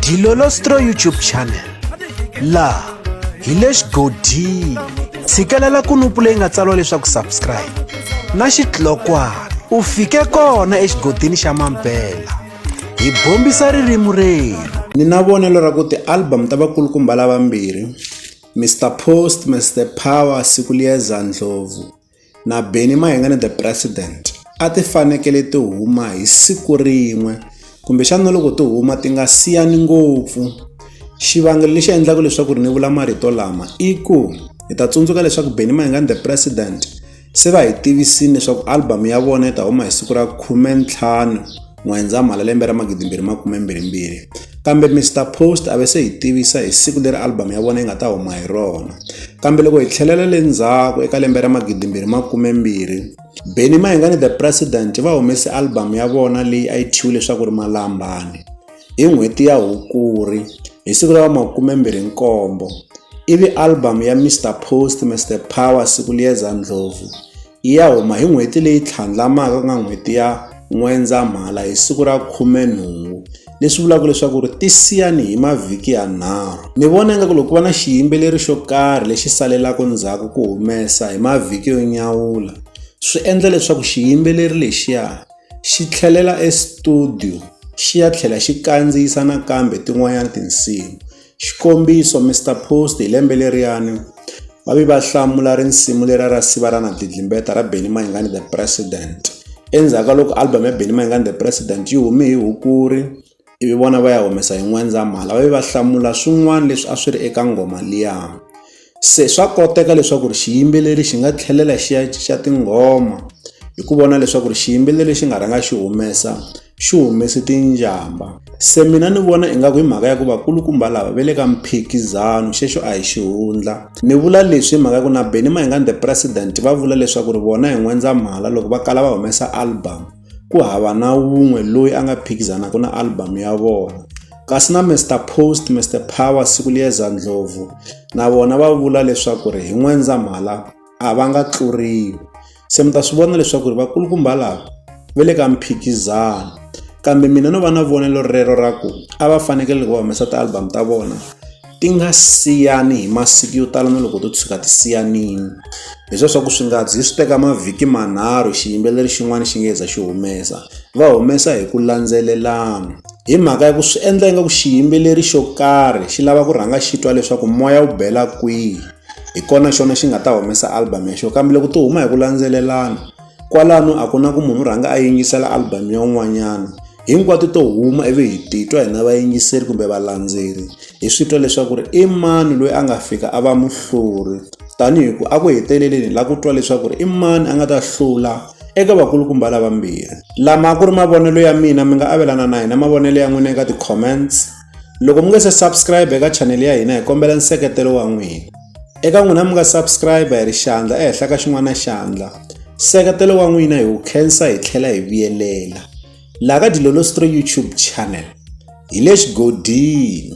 Dilolostro YouTube channel laha hi le xigodini. Tshikelela kunupu leyi nga tsariwa leswaku subscribe na xitlokwana u fike kona exigodini xa Mampela. Hi bombisa ririmi rero. Ni na vonelo ra ku ti-album ta vakulukumba lavambirhi, Mr Post, Mr Power, Siku liya Zandlovu na Benny Mayengani the President a ti fanekele ti huma hi siku rin'we kumbexana loko ti huma ti nga siyani ngopfu. Xivangelo lexi endlaka leswaku ni vula marito lama i ku hi ta tsundzuka leswaku Benny Mayengani the President se va hi tivisini leswaku album ya vona yi ta huma hi siku ra 15 N'wendzamhala lembe ra 2022, kambe Mr Post a ve se hi tivisa hi siku leri album ya vona yi nga ta huma hi rona. Kambe loko hi tlhelela le ndzhaku eka lembe ra 2022, Benny Mayengani the President va humese album ya vona leyi a yi thyiwe leswaku ri Malambani hi n'hweti ya Hukuri hi siku ra 27. Ivi album ya Mr Post, Mr Power, Siku liya Zandlovu ya huma hi n'hweti leyi tlhandlamaka ka n'hweti ya N'wendzamhala hi siku ra 18, leswi vulaka leswaku ri ti siyani hi mavhiki yanharhu. Ni vona ingaku loko va na xiyimbeleri xo karhi lexi salelaka ndzhaku ku humesa hi mavhiki yo nyawula, swi endla leswaku xiyimbeleri lexiya xi tlhelela estudio xi ya tlhela xi kandziyisa nakambe tin'wanyana tinsimu. Xikombiso, Mr Post hi lembe leriyani va vi va hlamula risimu lera ra Siva ra na Didlimbeta ra Benny Mayengani the President. Endzhaku loko album ya Benny Mayengani the President yi hume hi Hukuri, ivi vona va ya humesa hi N'wendzamhala va vi va hlamula swin'wana leswi a swi ri eka ngoma liya. Se swa koteka leswaku ri xiyimbeleri xi nga tlhelela xa tinghoma hi ku vona leswaku ri xiyimbeleri lexi nga rhanga xi humese tinjamba. Se mina ni vona ingaku hi mhaka ya ku vakulukumba lava ve le ka mphikizano, xexo a hi xihundla. Ni vula leswi hi mhaka ku na Benny Mayengani the President va vula leswaku ri vona hi N'wendzamhala loko va kala va humesa album ku hava na wun'we loyi a nga phikizanaka na album ya vona. Kasi na Mr Post, Mr Power, Siku liya Zandlovu na vona va vula leswaku ri hi N'wendzamhala a va nga tluriwi. Se mi ta swi vona leswaku ri vakulukumba lava ve le ka mphikizano. Kambe mina no va na vonelo rero ra ku a va fanekele loko va humesa ti-album ta vona ti nga siyani hi masiku yo tala, no loko to tshuka ti siyanini leswiya swa ku swi nga zi swi teka mavhiki manharhu xiyimbeleri xin'wana xi nga za xi humesa. Va humesa hi ku landzelelana hi mhaka ya ku swi endla ingaku xiyimbeleri xo karhi xi lava ku rhanga xi twa leswaku moya wu bela kwihi, hi kona xona xi nga ta humesa album ya xo. Kambe loko to huma hi ku landzelelana kwalano a ku na ku munhu rhanga a yingisela album ya un'wanyana, hinkwato to huma ivi hi titwa hina vayingiseri kumbe valandzeri hi swi twa leswaku ri i mani loyi a nga fika a va muhluri. Tanihi ku a ku heteleleni la ku twa leswaku ri i mani a nga ta hlula eka vakulukumba lavambirhi. Lama a ku ri mavonelo ya mina, mi nga avelana na hina mavonelo ya n'wina eka ti-comments. Loko mi nga se subscribe eka channel ya hina hi kombela nseketelo wa n'wina. Eka n'wina mi nga subscribe hi ri xandla ehenhla ka xin'wana xandla, nseketelo wa n'wina hi wu khensa hi tlhela hi vuyelela. Laha ka Dilolostro YouTube channel hi le xigodini.